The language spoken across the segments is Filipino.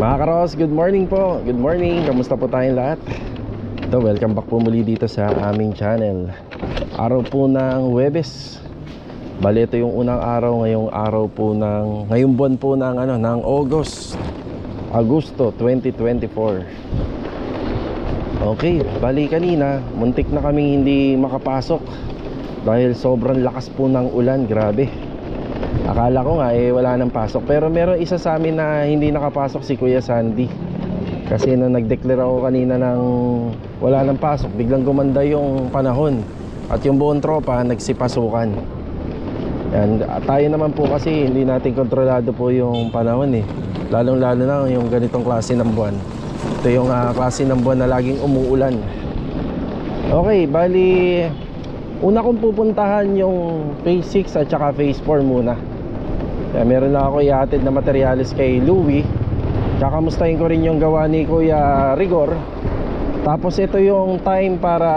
Mga karos, good morning po. Good morning, kamusta po tayong lahat? Ito, welcome back po muli dito sa aming channel. Araw po ng Huwebes. Bali, ito yung unang araw, ngayong buwan po ng Agosto 2024. Okay, bali kanina muntik na kaming hindi makapasok dahil sobrang lakas po ng ulan, grabe. Akala ko nga wala nang pasok, pero meron isa sa amin na hindi nakapasok, si Kuya Sandy. Kasi nung nag-declare ako kanina ng wala nang pasok, biglang gumanda yung panahon at yung buong tropa nagsipasukan. Yan, tayo naman po kasi hindi natin kontrolado po yung panahon lalong lalo na yung ganitong klase ng buwan. Ito yung klase ng buwan na laging umuulan. Okay, bali una kong pupuntahan yung phase 6 at saka phase 4 muna. Kaya meron lang ako ihatid na materyales kay Louie. Kakamustahin ko rin yung gawa ni Kuya Rigor. Tapos ito yung time para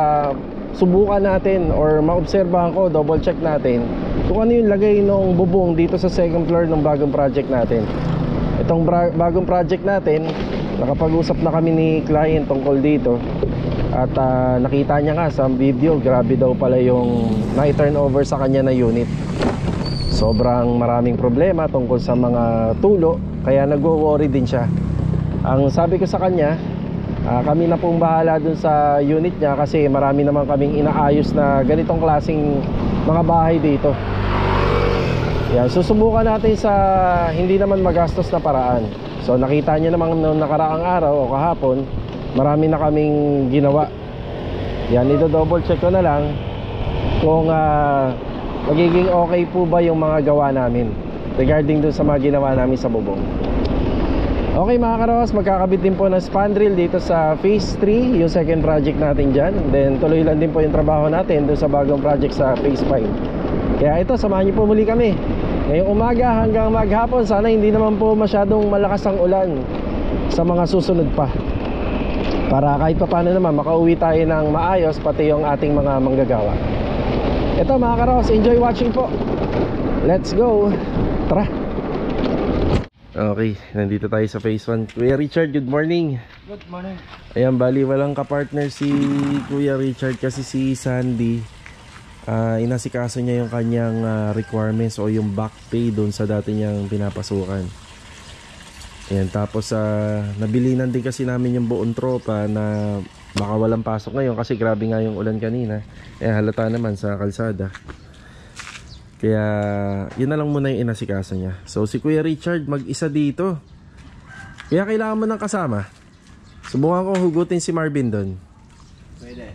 subukan natin or maobserbahan ko, double check natin kung ano yung lagay ng bubong dito sa second floor ng bagong project natin. Itong bagong project natin, nakapag-usap na kami ni client tungkol dito. At nakita niya nga sa video, grabe daw pala yung na-turn over sa kanya na unit. Sobrang maraming problema tungkol sa mga tulo, kaya nagwo-worry din siya. Ang sabi ko sa kanya, kami na pong bahala dun sa unit niya kasi marami naman kaming inaayos na ganitong klaseng mga bahay dito. Yan, susubukan natin sa hindi naman magastos na paraan. So nakita niyo naman noong nakaraang araw o kahapon, marami na kaming ginawa. Yan, ito double check ko na lang kung magiging okay po ba yung mga gawa namin regarding dun sa mga ginawa namin sa bubong. Okay mga karos, magkakabit din po ng spandrel dito sa phase 3, yung second project natin dyan. Then tuloy lang din po yung trabaho natin dun sa bagong project sa phase 5. Kaya ito, samahan niyo po muli kami ngayong umaga hanggang maghapon. Sana hindi naman po masyadong malakas ang ulan sa mga susunod pa, para kahit pa paano naman makauwi tayo ng maayos, pati yung ating mga manggagawa. Ito mga karos, enjoy watching po. Let's go. Tara. Okay, nandito tayo sa phase 1. Kuya Richard, good morning. Good morning. Ayan, bali walang kapartner si Kuya Richard kasi si Sandy inasikaso niya yung kanyang requirements o yung back pay doon sa dati niyang pinapasukan. Ayan, tapos nabilinan din kasi namin yung buong tropa na baka walang pasok ngayon kasi grabe nga yung ulan kanina. Halata naman sa kalsada. Kaya yun na lang muna yung inasikaso niya. So si Kuya Richard mag-isa dito, kaya kailangan mo ng kasama. Subukan ko hugutin si Marvin doon. Pwede.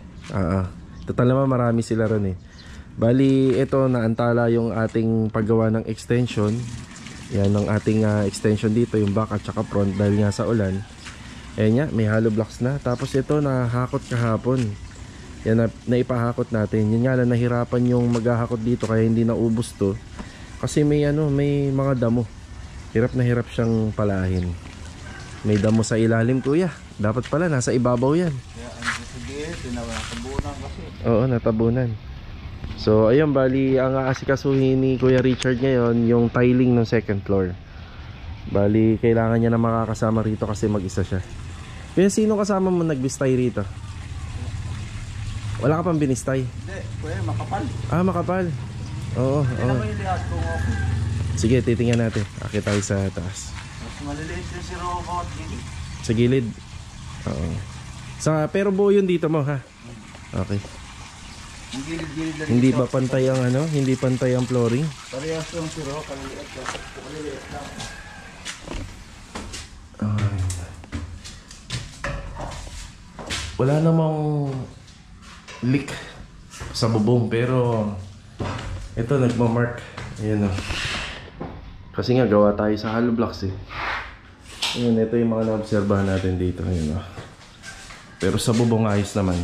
Total naman marami sila ron Bali ito, naantala yung ating paggawa ng extension. Yan ang ating extension dito, yung back at saka front dahil nga sa ulan. Ayan nga, may hollow blocks na. Tapos ito nahakot kahapon. Yan naipahakot natin. Yun nga lang, nahirapan yung maghahakot dito kaya hindi naubos to. Kasi may mga damo. Hirap na hirap siyang palahin. May damo sa ilalim, kuya. Dapat pala nasa ibabaw yan. Natabunan kasi. Oo, natabunan. So ayun, bali ang aasikasuhin ni Kuya Richard ngayon yung tiling ng second floor. Bali kailangan niya na makakasama rito kasi mag-isa siya. Kaya sino kasama mo nagbistay rito? Wala ka pang binistay? Hindi, kuya, makapal. Makapal. Oo. Naman yung lahat kung okay. Sige, titingnan natin. Akit tayo sa taas. Mas maliliit yung si Robot gilid. Sa gilid? Oo. Pero buo yun dito mo, ha? Okay. Yung gilid-gilid lang. Hindi ba pantay ang hindi pantay ang flooring? Parehas yung si Robot, kaliliit lang. Wala namang leak sa bubong, pero ito nagmamark. Ayan kasi nga gawa tayo sa hollow blocks Ayan, ito yung mga naobserbahan natin dito. Ayan pero sa bubong ayos naman.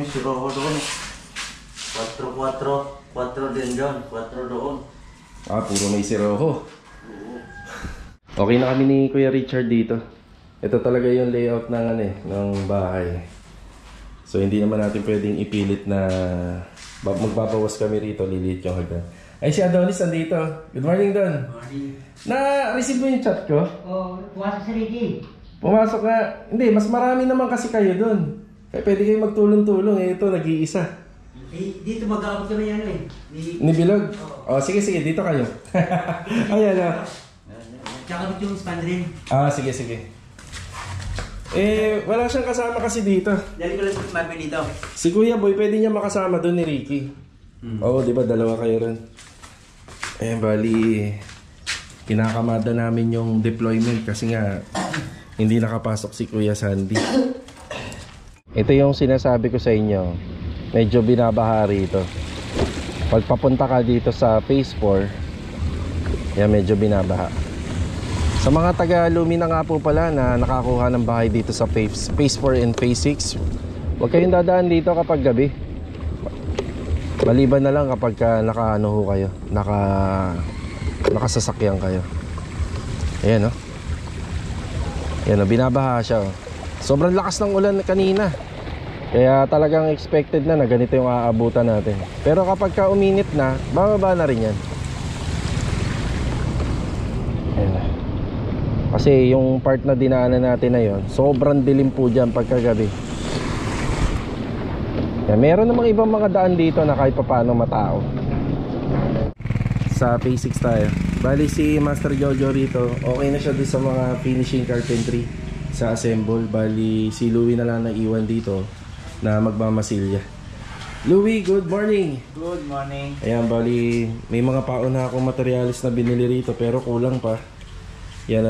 Si Robot doon 4 din dyan, 4 doon. Puro may siroho. Okay na kami ni Kuya Richard dito. Ito talaga yung layout ng ng bahay. So hindi naman natin pwedeng ipilit na Magbabawas kami rito, liliit yung hagdan. Ay, si Adonis nandito. Good morning, Don. Na-receive mo yung chat ko? Oh, pumasok si Ricky. Pumasok nga. Hindi, mas marami naman kasi kayo doon. Kaya pwede kayo magtulong-tulong. Eh, ito, nag-iisa. Eh, dito mag-aabot kami ano eh. Ni Bilog? Oh, sige, dito kayo. Ayan na. Tsaka yung spandrin. Sige. Eh, wala siyang kasama kasi dito. Dali ko lang sa Marvin dito. Si Kuya Boy, pwede niya makasama doon ni Ricky. Oo, di ba? Dalawa kayo rin. Eh, bali, kinakamada namin yung deployment kasi nga, hindi nakapasok si Kuya Sandy. Ito yung sinasabi ko sa inyo. Medyo binabaha rito. Pag papunta ka dito sa Phase 4, yan, medyo binabaha. Sa mga taga-Lumina nga po pala na nakakuha ng bahay dito sa Phase 4 and Phase 6, huwag kayong dadaan dito kapag gabi. Maliban na lang kapag naka-ano ho kayo, nakasasakyan kayo. Ayan, oh. Ayan, oh, binabaha siya, oh. Sobrang lakas ng ulan kanina. Kaya talagang expected na ganito yung aabutan natin. Pero kapag uminit na, bababa na rin yan. Ayan, oh. Kasi yung part na dinaanan natin na yon, sobrang dilim po dyan pagkagabi. Yan, meron namang ibang mga daan dito na kahit paano matao. Sa Phase 6 tayo. Bali si Master Jojo rito, okay na siya dito sa mga finishing carpentry sa assemble. Bali si Louie na lang naiwan dito na magmamasilya. Louie, good morning! Good morning. Ayan, bali may mga paon na akong materialis na binili rito pero kulang pa. Yan,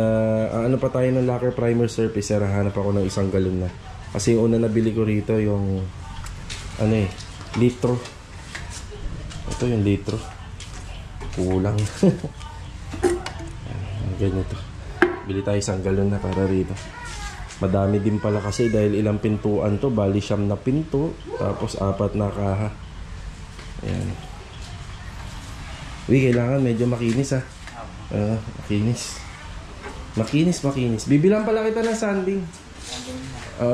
ano pa tayo ng lacquer primer surface. Hanap ako ng isang galon na. Kasi yung una nabili ko rito yung litro. Ito yung litro. Kulang. Ganito. Bili tayo isang galon na para rito. Madami din pala kasi dahil ilang pintuan to. Bali 9 na pinto. Tapos 4 na kaha. Ayan. Uy, kailangan medyo makinis, ha. Makinis. Bibilang pala kita ng sanding.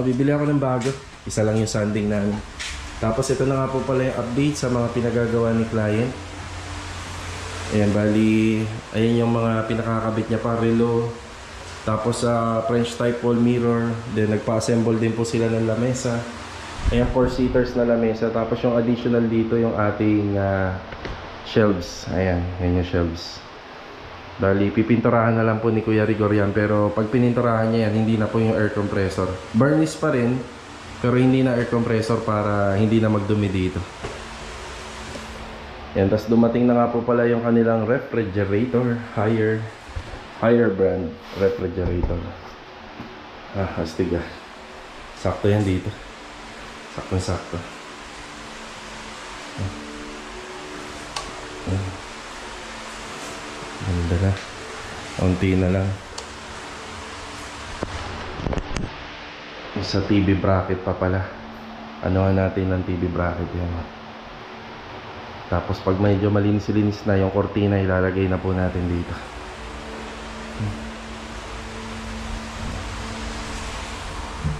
Bibili ako ng bago. Isa lang yung sanding namin. Tapos ito na nga po pala yung update sa mga pinagagawa ni client. Ayan, bali, ayan yung mga pinakakabit niya pa, relo. Tapos French type wall mirror. Then nagpa-assemble din po sila ng lamesa. Ayan, 4-seaters na lamesa. Tapos yung additional dito yung ating shelves. Ayan, yan yung shelves. Bali, pipinturahan na lang po ni Kuya Rigor yan. Pero pag pininturahan niya yan, hindi na po yung air compressor. Burnish pa rin. Pero hindi na air compressor para hindi na magdumi dito. Yan, tapos dumating na nga po pala yung kanilang refrigerator. Higher brand refrigerator. Astig ah. Sakto yan dito. Sakto. Ganda na. Unti na lang. Sa TV bracket pa pala. Anuhan natin ng TV bracket yan. Tapos pag medyo malinis-linis na yung kortina, ilalagay na po natin dito.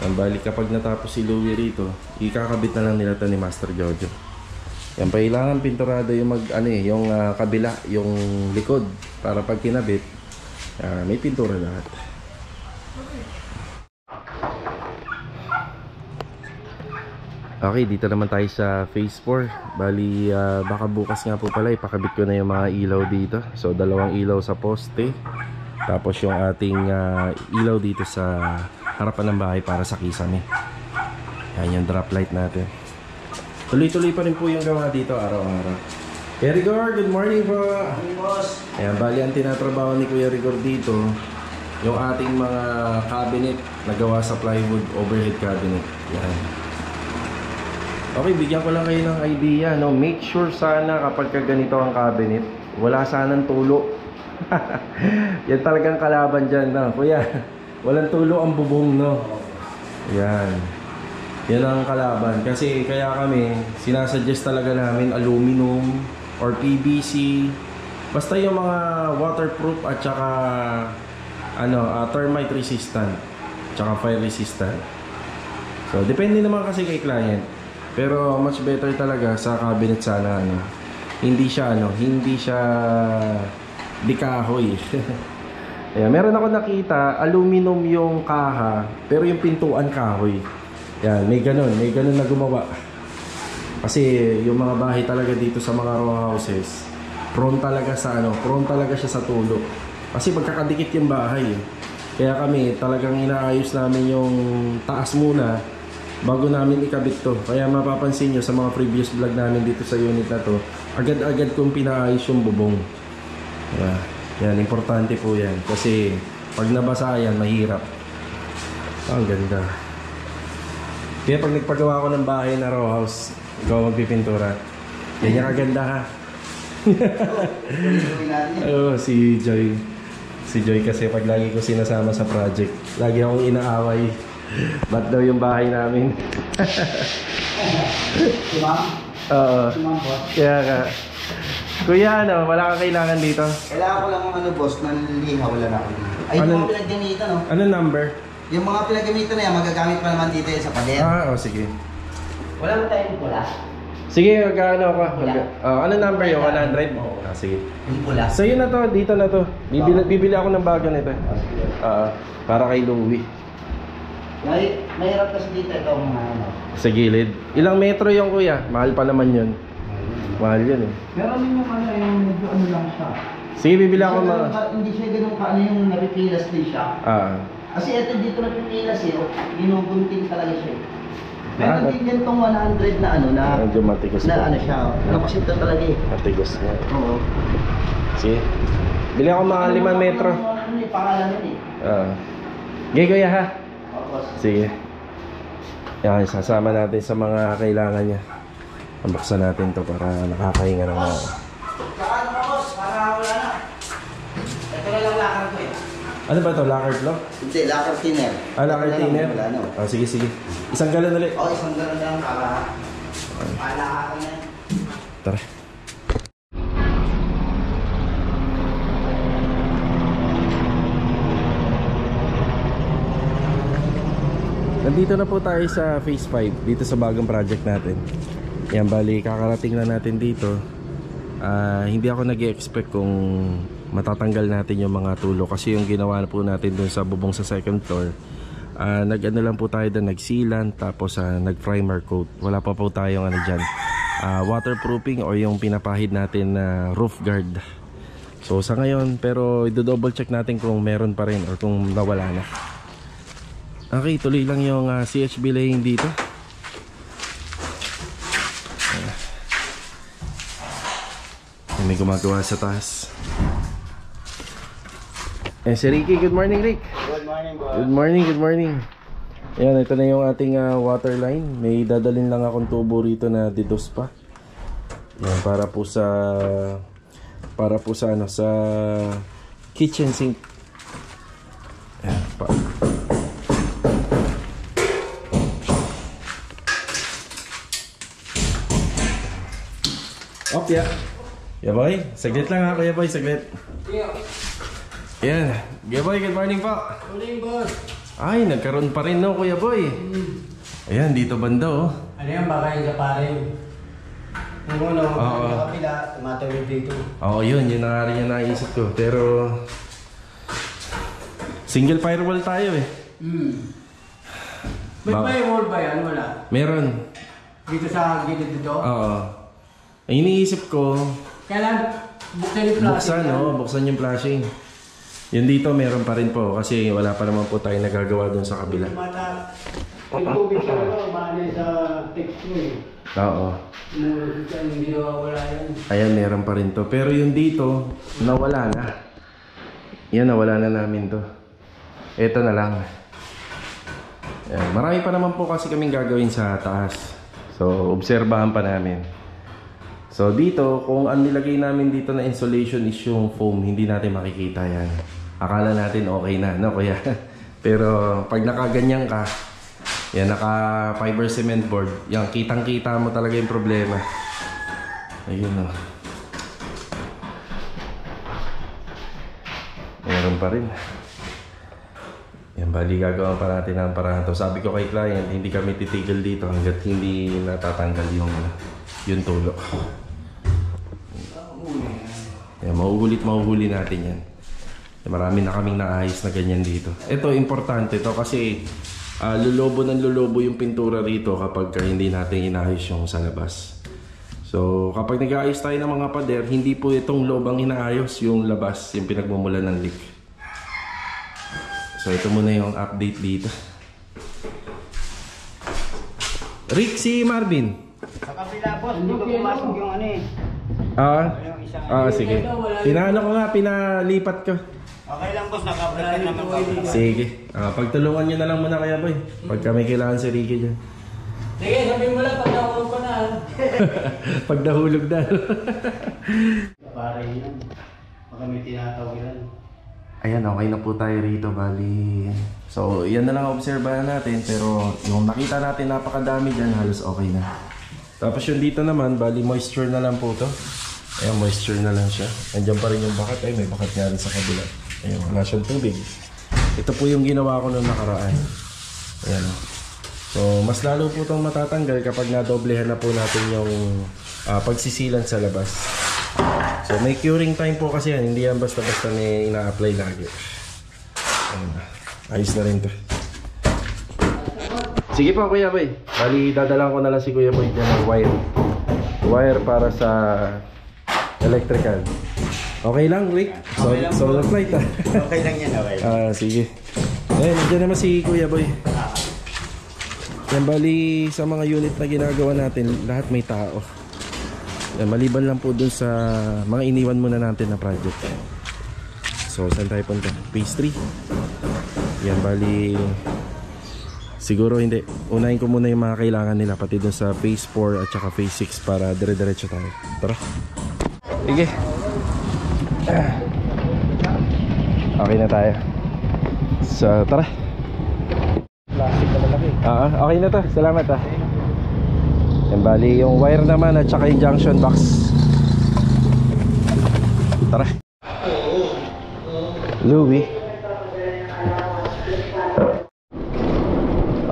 Ang balik kapag natapos si Louie rito, ikakabit na lang nila ito ni Master Jojo. Yan, kailangan pinturado yung yung kabila, yung likod, para pag kinabit, may pintura lahat. Okay, dito naman tayo sa Phase 4. Bali, baka bukas nga po pala ipakabit ko na yung mga ilaw dito. So, 2 ilaw sa poste. Tapos yung ating ilaw dito sa harapan ng bahay para sa kisame. Yan yung drop light natin. Tuloy-tuloy pa rin po yung gawa dito araw-araw. Kuya Rigor, good morning po! Morning, boss. Ayan, bali ang tinatrabaho ni Kuya Rigor dito, yung ating mga cabinet na gawa sa plywood overhead cabinet. Yan. Okay, bigyan ko lang kayo ng idea, no? Make sure sana kapag ganito ang cabinet, wala sanang tulo. Yan talagang kalaban dyan, no? Kuya, walang tulo ang bubong, no? Yan. Yan ang kalaban. Kasi kaya kami, sinasuggest talaga namin aluminum or PVC. Basta yung mga waterproof at saka termite resistant, tsaka fire resistant. So, depende naman kasi kay client. Pero much better talaga sa cabinet sana ano. Hindi siya di kahoy. Ayan, meron ako nakita, aluminum yung kaha, pero yung pintuan kahoy. Yan, may ganun na gumawa. Kasi yung mga bahay talaga dito sa mga row houses, prone talaga siya sa tulo. Kasi magkakadikit yung bahay. Kaya kami talagang inaayos namin yung taas muna bago namin ikabit to. Kaya mapapansin nyo sa mga previous vlog namin dito sa unit na to, agad-agad kong pinaayos yung bubong. Yan, importante po yan. Kasi pag nabasa yan, mahirap. Ang ganda. Kaya pag nagpagawa ko ng bahay na row house, ikaw magpipintura. Yan yung kaganda ha. Oh, si Joy. Si Joy kasi pag lagi ko sinasama sa project, lagi akong inaaway. Ba't daw yung bahay namin? Si Ma'am? Oo. Si Ma'am po? Kaya ka. Kuya, wala kang kailangan dito? Kailangan ko lang boss, nanliha, wala na ako dito. Ay, yung mga pinaggamitan, no? Anong number? Yung mga pinaggamitan na yan, magagamit pa naman dito sa pader. Sige. Wala mo tayong pula? Sige, magkano ka? Wala. Ano number yung 100? Sige. Yung pula? Sa'yo na to, dito na to. Bibili ako ng bago nito. Para kay Louie. Mahirap kasi dito ito mga ano. Sa gilid. Ilang metro yung kuya? Mahal pa naman yun. Mahal yun eh. Pero yung ano, yung medyo ano lang siya. Sige, bibili ako Hindi siya ganun ka ano yung napipilas din siya. Kasi ito dito napipilas eh, ginugunting talaga siya. Meron din yan tong 100 na ano na medyo matigos na po. ano siya. Kasi ito talaga eh. Matigos nga. Oo. Sige. Bili ako mga 5 metro. Ano yung pangalan yun eh. Okay kuya ha? Tapos. Sige. Yan, sasama natin sa mga kailangan niya. Pambuksan natin to para nakakahinga ng mga. Saka ano ka boss? Para wala na. Ito na lang lakar ko eh. Ano ba to? Lacquer block? Hindi, lakar thinner. Lacquer thinner? Wala na. Sige. Isang galon ulit. Oo, isang galon lang para palakaran na. Tara. Nandito na po tayo sa phase 5 dito sa bagong project natin. Yan, bali kakarating na natin dito. Hindi ako nag-expect kung matatanggal natin yung mga tulo kasi yung ginawa na po natin dun sa bubong sa second floor, nag-ano lang po tayo doon, nag-sealant tapos nag-primer coat. Wala pa po tayong ano dyan, waterproofing o yung pinapahid natin na roof guard. So sa ngayon, pero i-double check natin kung meron pa rin or kung nawala na. Okay, tuloy lang yung CHB laying dito. May gumagawa sa taas. Si Ricky, good morning Rick. Good morning boss. Good morning. Ayan, ito na yung ating water line. May dadalhin lang akong tubo rito na didos pa. Ayan, para po sa ano, sa kitchen sink. Ayan, pa. Yeah. Yeah boy, saglit lang ha Kuya Boy, saglit. Yan, Kuya Boy, good morning po. Good morning boss. Ay, nagkaroon pa rin no Kuya Boy. Ayan, dito banda oh. Ano yan, baka yung kaparin. Yung ano, yung kapila, tumatawid dito. Oo, yun na nga rin yung naisip ko. Pero single firewall tayo eh. May firewall ba yan? Wala. Meron. Dito sa gilid dito? Oo. Ay, iniisip ko, Kailan buksan yung flashing? buksan yung flashing. Yun dito meron pa rin po kasi wala pa naman po tayo nagagawa dun sa kabila. Yung tubig sa ano, mahalay sa text mo eh. Oo. Hindi nawawala yan. Ayan, meron pa rin to. Pero yung dito, nawala na. Yan, nawala na namin to. Ito na lang. Ayan. Marami pa naman po kasi kaming gagawin sa taas. So, obserbahan pa namin. So, dito, kung ang nilagay namin dito na insulation is yung foam, hindi natin makikita yan. Akala natin okay na, no kuya? Pero, pag nakaganyan ka, yan, naka fiber cement board, yan, kitang-kita mo talaga yung problema. Ayun o. Meron pa rin. Yan, bali gagawa pa natin ang parahan to. Sabi ko kay client, hindi kami titigil dito hanggat hindi natatanggal yung tulo. Yan, mahuhuli natin yan. Marami na kaming naayos na ganyan dito. Ito, importante to kasi lulobo yung pintura rito kapag hindi natin inaayos yung sa labas. So, kapag nag-aayos tayo ng mga pader, hindi po itong loob ang inaayos, yung labas, yung pinagmumula ng leak. So, ito muna yung update dito. Rick, si Marvin. Sa kabila, boss. Hindi ko pumasok yung ano eh. Sige. Pinalipat ko. Okay lang, boss. Naka-upload naman ba? Sige. Pagtulungan nyo na lang muna kaya, boy. Pag kami kailangan si Ricky dyan. Sige, sabihin mo lang pag nahulog ko na. Pag nahulog na. Pare yan. Baka may tinatawilan. Ayan, okay na po tayo rito, bali. So, yan na lang obserbahan natin, pero yung nakita natin napakadami dyan, halos okay na. Tapos yung dito naman, bali moisture na lang po to. Ayan, moisture na lang siya. Andiyan pa rin yung bakat. Ay, may bakat nga rin sa kabila. Ayan, wala siyang tubig. Ito po yung ginawa ko nung nakaraan. Ayan. So, mas lalo po itong matatanggal kapag nadoblehan na po natin yung pagsisilan sa labas. So, may curing time po kasi yan. Hindi yan basta-basta may ina-apply lagi. Ayan. Ayos na rin to. Sige po, Kuya Boy. Bali, dadalang ko na lang si Kuya Boy dyan ng wire. Wire para sa electrical. Okay lang, Rick? Solar flight Okay lang yan, okay. Sige. Ayan, dyan naman si Kuya Boy. Yan, bali sa mga unit na ginagawa natin, lahat may tao. Yan, maliban lang po dun sa mga iniwan muna natin na project. So, saan tayo punta? Phase 3. Yan, bali siguro hindi. Unahin ko muna yung mga kailangan nila, pati dun sa phase 4 at saka phase 6 para dire-diretso tayo. Tara. Sige. Okay na tayo. So, tara. Plastic na malaki. Okay na to. Salamat Yan, bali yung wire naman at saka yung junction box. Tara. Louie.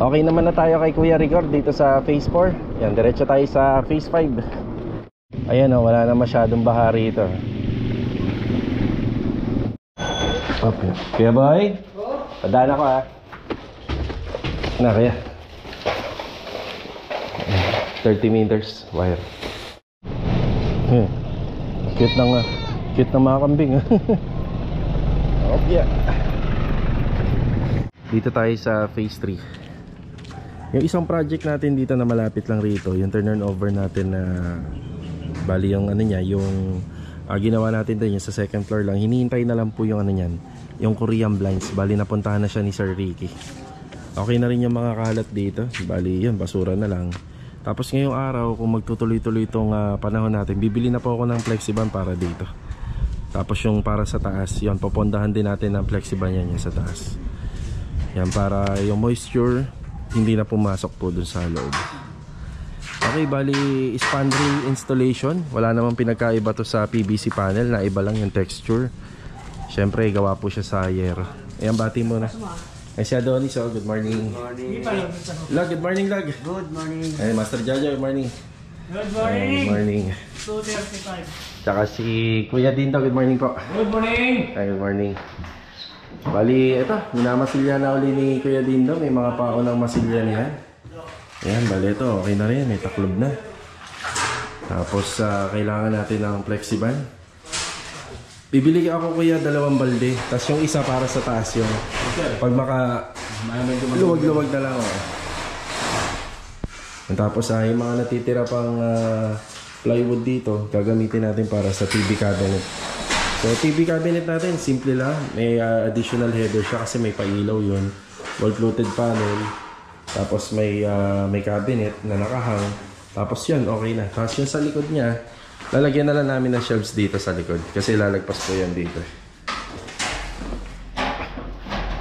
Okay naman na tayo kay Kuya Rigor dito sa phase 4. Yan, diretso tayo sa phase 5. Ayan wala na masyadong baha rito. Okay. Kuya Boy, padaan ako na kaya 30 meters wire. Cute ng mga kambing. Okay. Dito tayo sa phase 3. Yung isang project natin dito na malapit lang rito, yung turnover natin na bali yung ano niya, yung ginawa natin din yung sa second floor lang. Hinihintay na lang po yung ano niyan, yung Korean blinds. Bali napuntahan na siya ni Sir Ricky. Okay na rin yung mga kalat dito. Bali yun, basura na lang. Tapos ngayong araw, kung magtutuloy-tuloy itong panahon natin, bibili na po ako ng Flexiban para dito. Tapos yung para sa taas, yun, popondahan din natin ng Flexiban yan sa taas. Yan, para yung moisture hindi na pumasok po dun sa loob. Okay, bali spandrel installation. Wala namang pinagkaiba to sa PVC panel, na iba lang yung texture. Syempre gawa po siya sa yero. Ayan, bati mo na. Ay, si Adonis, good morning. Good morning. Lag, good morning, Lag. Good morning. Ay, Master Jaja, good morning. Good morning! Good morning. 2:35. Tsaka si Kuya Dinto, good morning po. Good morning! Ay, good morning. Bali, ito, minamasilya na uli ni Kuya Dindo. May mga paunang masilya niya. Ayan, bali ito, okay na rin. May taklob na. Tapos, kailangan natin ng Flexiban. Bibili ako, Kuya, 2 balde. Tapos yung isa para sa taas yung pag luwag-luwag na lang. Tapos, yung mga natitira pang plywood dito, gagamitin natin para sa TV cabinet. So, TV cabinet natin, simple lang. May additional header siya kasi may pailaw yun. Wall-fluted panel. Tapos may cabinet na nakahang. Tapos yun, okay na. Tapos yung sa likod niya, lalagyan na lang namin ng shelves dito sa likod. Kasi lalagpas po yan dito.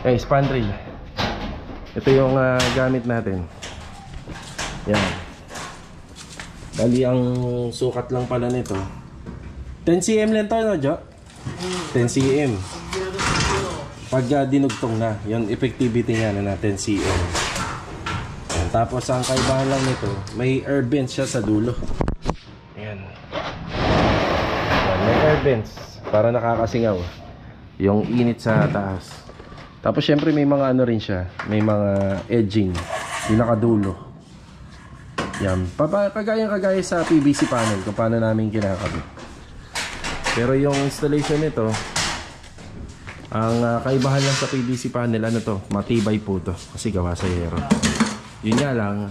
Okay, spandrel. Ito yung gamit natin. Yan. Bali, ang sukat lang pala nito. 10 cm lang to, no, Jo? 10 cm. Pag dinugtong na, yung effectivity niya na natin CM. Yan. Tapos ang kaibahan lang nito, may air vents siya sa dulo. Ayan. Yan, may air vents para nakakasingaw yung init sa taas. Tapos syempre may mga ano rin siya, may mga edging, pinakadulo. Yan, kagaya sa PVC panel kung paano namin kinakabit. Pero yung installation nito, ang kaibahan lang sa PVC panel, ano to, matibay po to kasi gawa sa yero. Yun nga lang,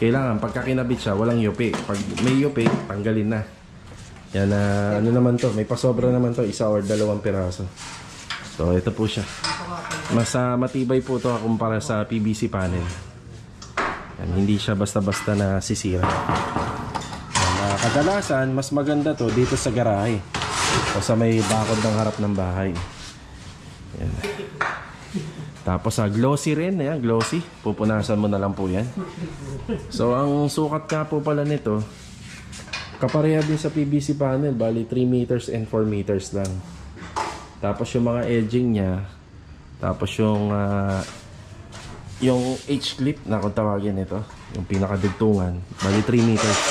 kailangan pagka kinabit siya, walang yupi. Pag may yupi, tanggalin na. Yan, ano naman to, may pasobra naman to, 1 or 2 piraso. So ito po siya. Mas matibay po to kumpara sa PVC panel. Yan, hindi siya basta-basta na sisira. Yan, kadalasan mas maganda to dito sa garahe o sa may bakod ng harap ng bahay. Yan. Tapos glossy rin, ayan, glossy. Pupunasan mo na lang po yan. So ang sukat nga po pala nito, kapareha din sa PVC panel, bali 3 meters and 4 meters lang. Tapos yung mga edging niya, tapos yung H-clip na kung tawagin ito, yung pinakadugtungan, bali 3 meters.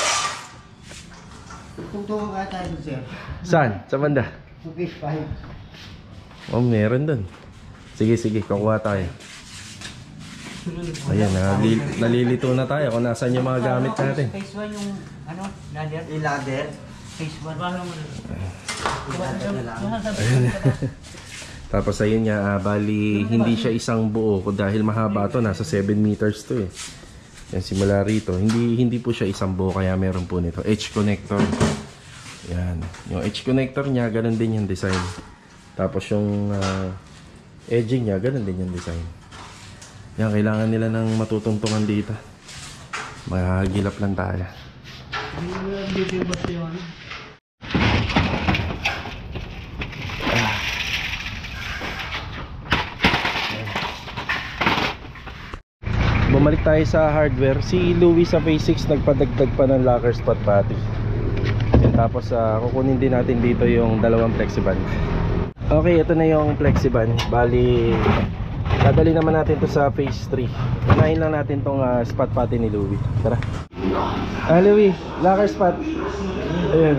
Tungtungan ka tayo, sir. Saan? Sa banda? Sa fish 5. Oh, meron dun. Sige, kukuha tayo. Ayan, nalilito na tayo kung nasan yung mga gamit natin. Phase 1 yung ano, ladder. Yung ladder. Phase 1. Bahala mo na. Tapos ayun nga, bali hindi siya isang buo dahil mahaba to, nasa 7 meters to eh. Yan, simula rito, hindi po siya isang buo, kaya meron po nito H connector. Yan, yung H connector niya, ganun din yung design. Tapos yung edging niya, ganun din yung design. Yan, kailangan nila ng matutungtungan dito. Magagilap lang tayo. Bumalik tayo sa hardware. Si Louie sa Phase 6 nagpadagdag pa ng locker spot pati. And tapos kukunin din natin dito yung 2 flexiband. Okay, ito na yung flexiband. Bali, dadali naman natin to sa Phase 3. Unahin lang natin tong spot pati ni Louie. Tara. Louie, locker spot. Ayun.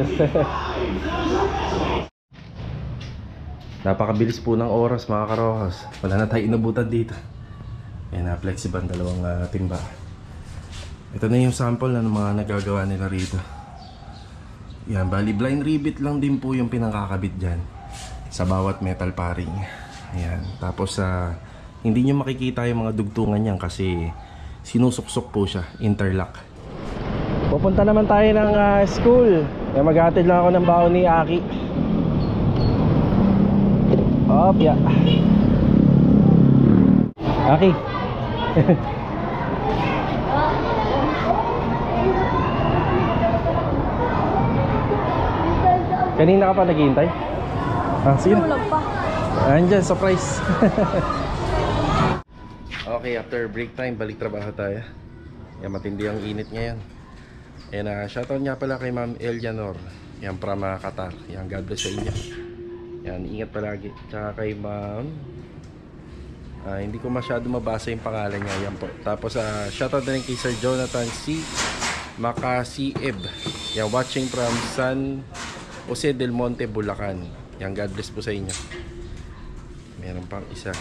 Napakabilis po ng oras mga karohas. Wala na tayo inabutan dito. Ayan na, flexiband, 2 timba. Ito na yung sample na mga nagagawa nila rito. Yan, bali blind rivet lang din po yung pinangkakabit dyan sa bawat metal paring. Ayan, tapos hindi nyo makikita yung mga dugtungan yan kasi sinusuksok po siya, interlock. Pupunta naman tayo ng school. Maghatid lang ako ng baon ni Aki. Opya. Aki. Kanina ka pa naghihintay? Sige na. Andyan, surprise. Okay, after break time, balik trabaho tayo. Yan, matindi ang init ngayon. And shoutout nga pala kay Ma'am Elianor. Yan, from Qatar. Yan, God bless sa inyo. Yan, ingat palagi. Tsaka kay Ma'am hindi ko masyado mabasa yung pangalan niya. Yan po. Tapos shoutout na rin kay Sir Jonathan C. Makasieb. Yan, watching from San Jose del Monte, Bulacan. Yan, God bless po sa inyo. Meron pang isa.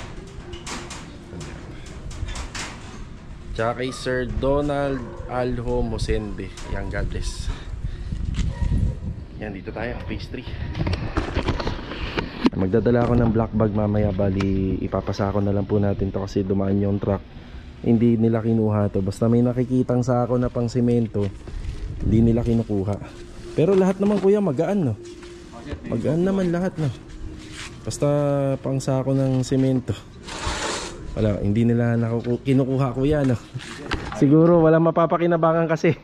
Tsaka kay Sir Donald Alho Mosende. Yan, God bless. Yan, dito tayo, Phase 3. Magdadala ako ng black bag mamaya, bali ipapasako na lang po natin to kasi dumaan yung truck. Hindi nila kinuha to. Basta may nakikitang sako na pang semento, hindi nila kinukuha. Pero lahat naman kuya magaan, no? Magaan naman lahat, no? Basta pang sako ng semento. Wala, hindi nila kinukuha kuya, no? Siguro wala mapapakinabangan kasi.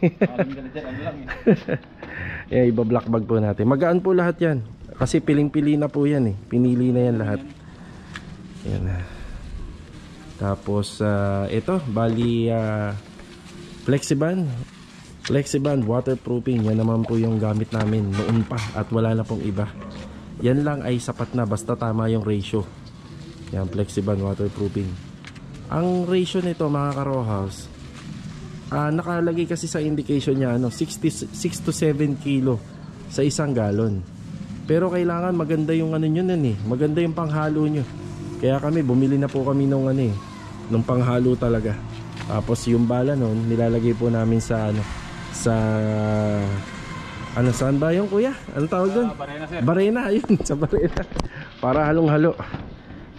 Iba black bag po natin. Magaan po lahat yan. Kasi piling-pili na po yan eh. Pinili na yan lahat. Yan. Tapos ito, bali flexiband. Flexiband waterproofing. Yan naman po yung gamit namin noon pa at wala na pong iba. Yan lang ay sapat na basta tama yung ratio. Yan, Flexiban waterproofing. Ang ratio nito mga ka-Rawhouse, nakalagay kasi sa indication niya 6 to 7 kilo sa isang galon. Pero kailangan maganda yung maganda yung panghalo nyo. Kaya kami bumili na po kami nung nung panghalo talaga. Tapos yung bala nun nilalagay po namin sa saan ba yung kuya? Anong tawag doon? Barena, sir. Barena, ayun, sa barena. Para halong-halo.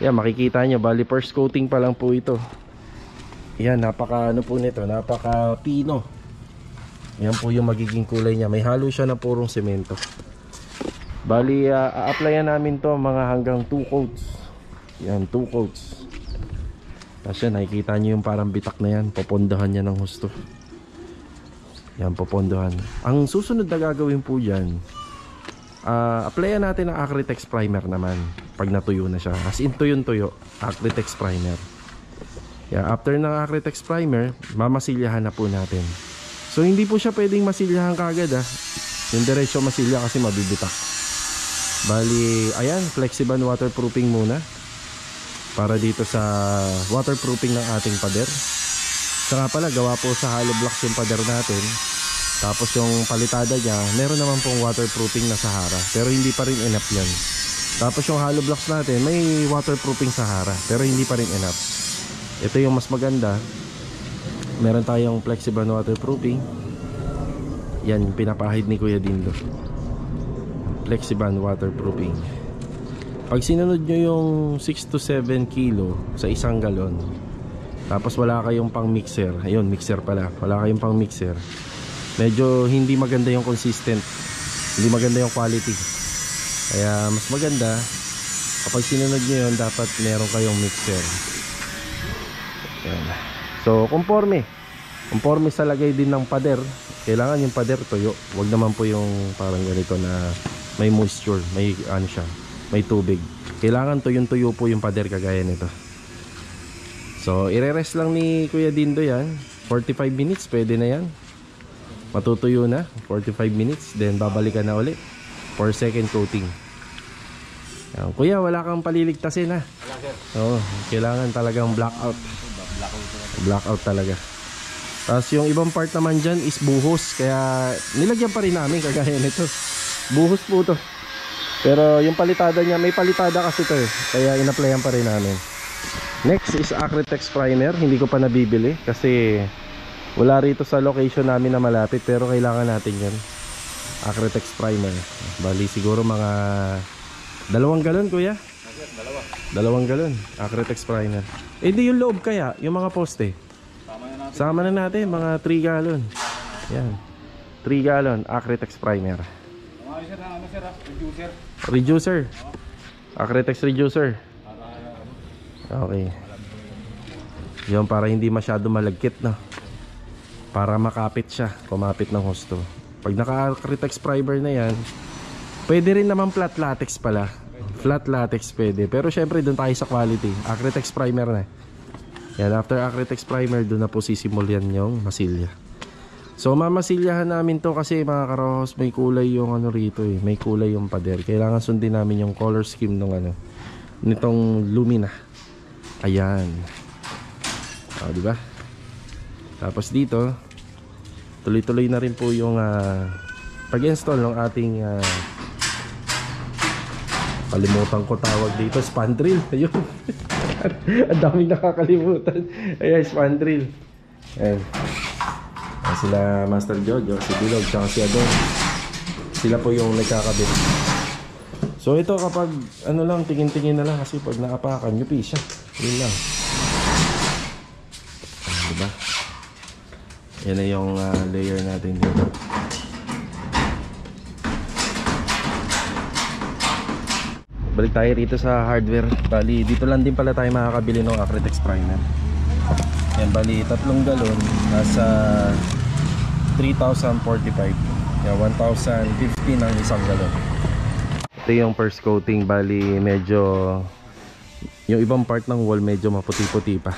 Yan, makikita nyo, bali first coating pa lang po ito. Yan, napaka po nito, napaka pino. Yan po yung magiging kulay niya. May halo siya na purong semento. Bali, a-applyan namin to mga hanggang 2 coats. Yan, 2 coats. Tapos yan, nakikita nyo yung parang bitak na yan. Popondohan niya ng husto. Yan, popondohan. Ang susunod na gagawin po dyan, applyan natin ang Acrytex primer naman. Pag natuyo na siya. As in tuyo-tuyo, Acrytex primer. Yeah, after ng Acrytex primer, mamasilyahan na po natin. So hindi po siya pwedeng masilyahan kagad yung diretsyo masilya kasi mabibitak. Bali, ayan, Flexiban waterproofing muna. Para dito sa waterproofing ng ating pader. Saka pala, gawa po sa hollow blocks yung pader natin. Tapos yung palitada niya, meron naman pong waterproofing na Sahara. Pero hindi pa rin enough yan. Tapos yung hollow blocks natin, may waterproofing Sahara. Pero hindi pa rin enough. Ito yung mas maganda. Meron tayong Flexiban waterproofing. Yan yung pinapahid ni Kuya Dindo. Flexiban waterproofing. Pag sinunod nyo yung 6 to 7 kilo sa isang galon, tapos wala kayong pang mixer, ayun, mixer pala, wala kayong pang mixer, medyo hindi maganda yung consistent, hindi maganda yung quality. Kaya mas maganda kapag sinunod nyo yun, dapat meron kayong mixer. Ayan. So conforme sa lagay din ng pader. Kailangan yung pader tuyo, wag naman po yung parang ganito na may moisture, may may tubig. Kailangan tuyong-tuyo po yung pader kagaya nito. So ire-rest lang ni Kuya Dindo yan 45 minutes, pwede na yan. Matutuyo na 45 minutes, then babalikan na ulit for second coating. Yan. Kuya, wala kang paliligtasin Wala, sir. Oo, kailangan talagang blackout. Blackout talaga. Tapos yung ibang part naman dyan is buhos, kaya nilagyan pa rin namin kagaya nito. Buhos po to. Pero yung palitada niya, may palitada kasi ito kaya in-applyan pa rin namin. Next is Acrytex primer. Hindi ko pa nabibili kasi wala rito sa location namin na malapit, pero kailangan natin yan. Acrytex primer. Bali siguro mga 2 galon kuya. 2 galon Acrytex primer. Hindi yung loob kaya, yung mga poste. Sama na natin mga 3 galon. Yan, 3 galon Acrytex primer. Reducer. Acrytex reducer. Okay. Yung para hindi masyado malagkit para makapit siya, kumapit ng husto. Pag naka-Acrytex primer na yan, pwede rin naman flat latex pala. Flat latex pwede. Pero syempre doon tayo sa quality. Acrytex primer na. Yan, after Acrytex primer, doon na po sisimulan yung masilya. So mamasilyahan namin to kasi mga ka-Rawhouse, may kulay yung rito may kulay yung pader. Kailangan sundin namin yung color scheme ng nitong lumina. Ayan. Diba? Tapos dito, tuloy-tuloy na rin po yung pag-install ng ating kalimutan ko tawag dito, spandrel. Ayun. Ang daming nakakalimutan. Ayan, spandrel. Ayan. Sila Master Jojo, si Bilog, tsaka si Adon. Sila po yung nagkakabit. So ito kapag lang, tingin-tingin na lang kasi pag nakapakan, nyupi siya. Yun lang. Diba? Yan na yung layer natin dito. Balik tayo rito sa hardware. Bali, dito lang din pala tayo makakabili ng Acrytex primer. Yan, bali 3 galon nasa 3,045. Yan, 1,050 ng isang galon. Ito yung first coating. Bali medyo yung ibang part ng wall medyo maputi-puti pa.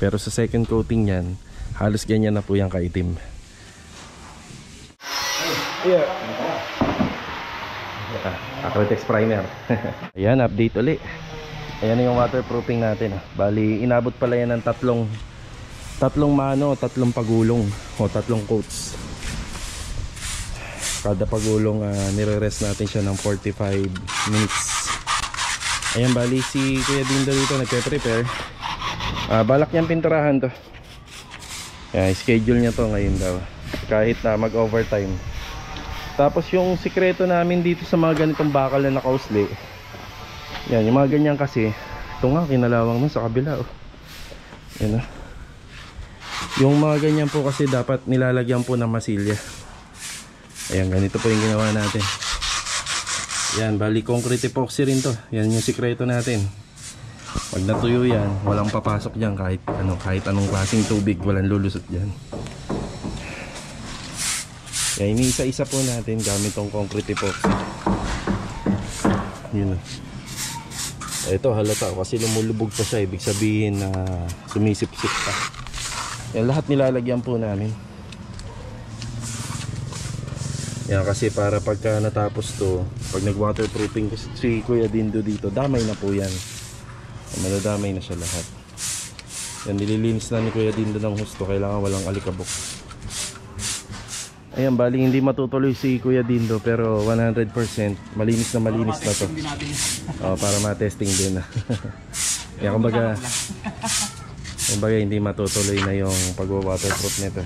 Pero sa second coating yan, halos ganyan na po yung kaitim. Yeah. Acrytex primer. Ayan, update uli. Ayan na yung waterproofing natin. Bali, inabot pala yan ng tatlong pagulong o tatlong coats. Kada pagulong nire-rest natin siya ng 45 minutes. Ayan, bali si Kuya Dindo dito nagpe-prepare. Balak niyang pinturahan to. Ayan, schedule niya to ngayon daw. Kahit na mag-overtime. Tapos yung sikreto namin dito sa mga ganitong bakal na nakausli. Yan, yung mga ganyan kasi. Ito nga, kinalawang nun sa kabila. Yan. Yung mga ganyan po kasi dapat nilalagyan po ng masilya. Ayan, ganito po yung ginawa natin. Yan, bali concrete epoxy rin to. Yan yung sikreto natin. Pag natuyo yan, walang papasok dyan kahit anong klaseng tubig, walang lulusot dyan. Yan, iniisa-isa po natin gamit tong concrete epoxy. Yun. Ito halata kasi lumulubog pa siya, ibig sabihin na sumisip-sip pa. Yan, lahat nilalagyan po namin. Yan, kasi para pagka natapos to, pag nag-waterproofing si Kuya Dindo dito, damay na po yan. Madadamay na siya lahat. Yan, nililinis na ni Kuya Dindo ng husto, kailangan walang alikabok. Ayan, bali hindi matutuloy si Kuya Dindo, pero 100% malinis na to. Para ma-testing din. Yan, kumbaga hindi matutuloy na yung pag-waterproof nito.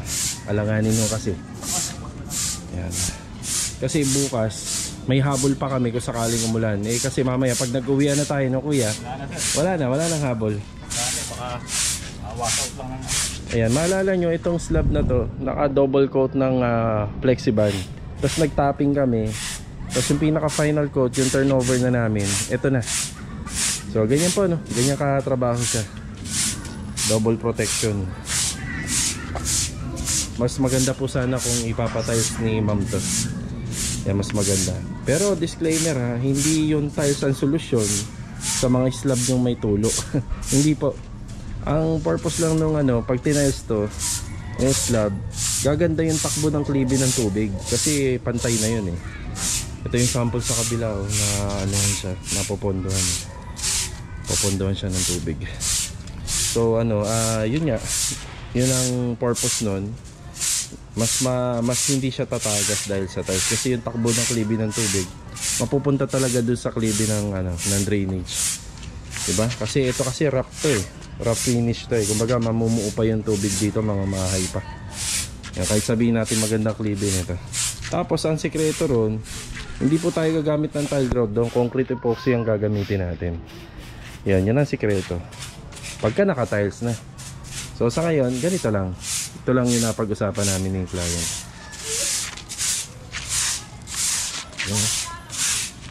Alanganin nyo kasi. Yan. Kasi bukas may habol pa kami kung sakaling umulan. Kasi mamaya pag nag-uwian na tayo no Kuya, wala nang habol. Baka washout lang ng... Ayan, maalala nyo itong slab na to, naka double coat ng Flexiband. Tapos nag-topping kami. Tapos yung pinaka final coat, yung turnover na namin, ito na. So ganyan po no, ganyan katrabaho siya. Double protection. Mas maganda po sana kung ipapatiles ni ma'am to. Yan, mas maganda. Pero disclaimer hindi yung tiles ang solusyon sa mga slab yung may tulo. Hindi po. Ang purpose lang nung pag tiniles to, yung slab, gaganda yung takbo ng klibi ng tubig. Kasi pantay na yun eh. Ito yung sample sa kabila na siya, napopondohan. Popondohan siya ng tubig. So yun nga. Yun ang purpose nun. Mas hindi siya tatagas dahil sa tiles kasi yung takbo ng klibi ng tubig mapupunta talaga dun sa klibi ng drainage, diba? Kasi ito kasi rough to rough finish to kumbaga mamumuo pa yung tubig dito, mga mahay pa yan, kahit sabihin natin magandang klibi nito. Tapos ang sikreto ron, hindi po tayo gagamit ng tile rod, doon concrete epoxy ang gagamitin natin. Yan ang sikreto pagka naka tiles na. So sa ngayon ganito lang. Ito lang yung napag-usapan namin ng client.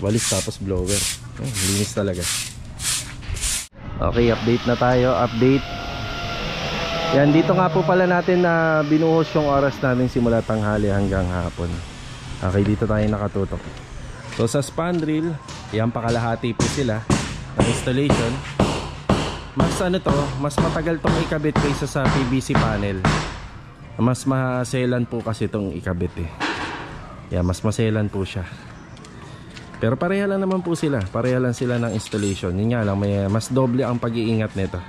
Walis tapos blower. Linis talaga. Okay, update na tayo. Update. Yan, dito nga po pala natin na binuhos yung oras namin simula tanghali hanggang hapon. Okay, dito tayo nakatutok. So sa spandrel, yan pakalahati po sila ng installation. Mas matagal tong ikabit kaysa sa PVC panel. Mas maselan po kasi itong ikabit Yeah, mas maselan po siya. Pero pareha lang naman po sila. Pareha lang sila ng installation. Yun nga lang, mas doble ang pag-iingat nito.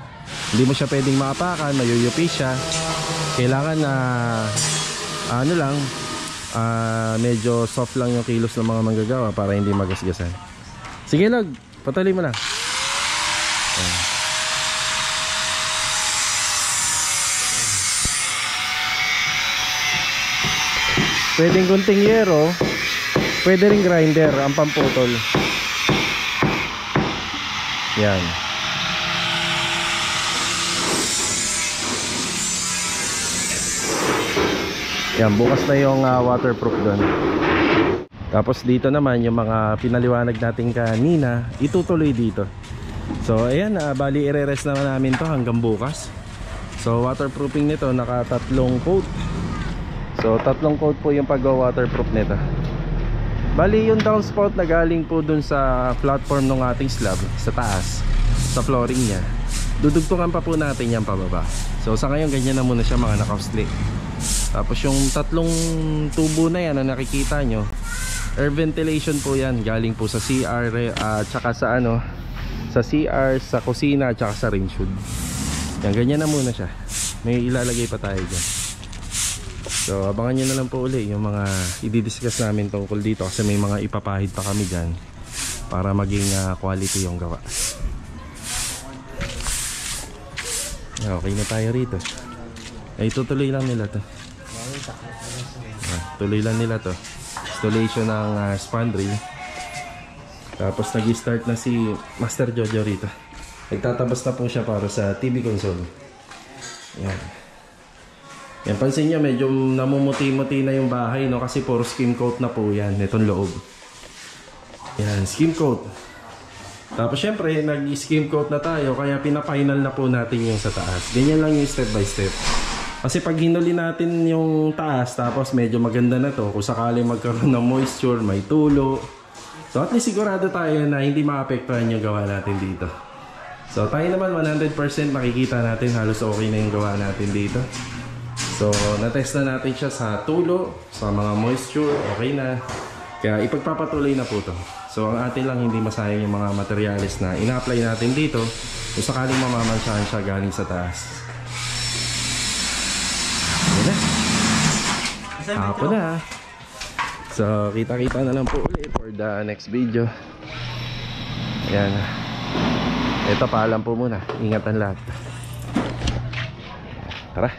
Hindi mo siya pwedeng maapakan, mayuyupi siya. Kailangan na medyo soft lang yung kilos ng mga manggagawa para hindi magasgasan. Sige Log, patuloy mo lang. Pwedeng gunting yero, pwede ring grinder ang pamputol. Yan. Yan, bukas na yung waterproof doon. Tapos dito naman yung mga pinaliwanag natin kanina, itutuloy dito. So ayan, bali i-rest naman namin to hanggang bukas. So waterproofing nito naka tatlong coat. So tatlong coat po yung pag-waterproof nito. Bali yung downspout na galing po dun sa platform ng ating slab sa taas, sa flooring niya, dudugtungan pa po natin yan pababa. So sa ngayon ganyan na muna siya mga naka-slip. Tapos yung tatlong tubo na yan na nakikita nyo, Air ventilation po yan. Galing po sa CR at saka sa ano, sa CR, sa kusina at saka sa range hood. Yan, ganyan na muna siya. May ilalagay pa tayo dyan. So abangan nyo na lang po uli yung mga i-discuss namin tungkol dito, kasi may mga ipapahid pa kami dyan para maging quality yung gawa. Okay na tayo rito. Ay tutuloy lang nila to. Tuloy lang nila to. Installation ng span rail. Tapos nag-start na si Master Jojo rito. Nagtatabas na po siya para sa TV console. Yan. Yan, pansin nyo medyo namumuti-muti na yung bahay, no? Kasi puro skim coat na po yan. Itong loob. Yan, skim coat. Tapos syempre nag-skim coat na tayo, kaya pina-final na po natin yung sa taas. Ganyan lang yung step by step. Kasi pag hinuli natin yung taas, tapos medyo maganda na to, kung sakali magkaroon ng moisture, may tulo. So at least sigurado tayo na hindi maapektuhan yung gawa natin dito. So tayo naman 100% nakikita natin halos okay na yung gawa natin dito. So na-test na natin siya sa tulo, sa mga moisture, okay na. Kaya ipagpapatuloy na po to. So ang atin lang hindi masayang yung mga materials na ina-apply natin dito kung sakaling mamamansyahan siya galing sa taas. Hapon na. So kita-kita na lang po ulit for the next video. Ayan. Ito paalam po muna. Ingatan lahat. Tara.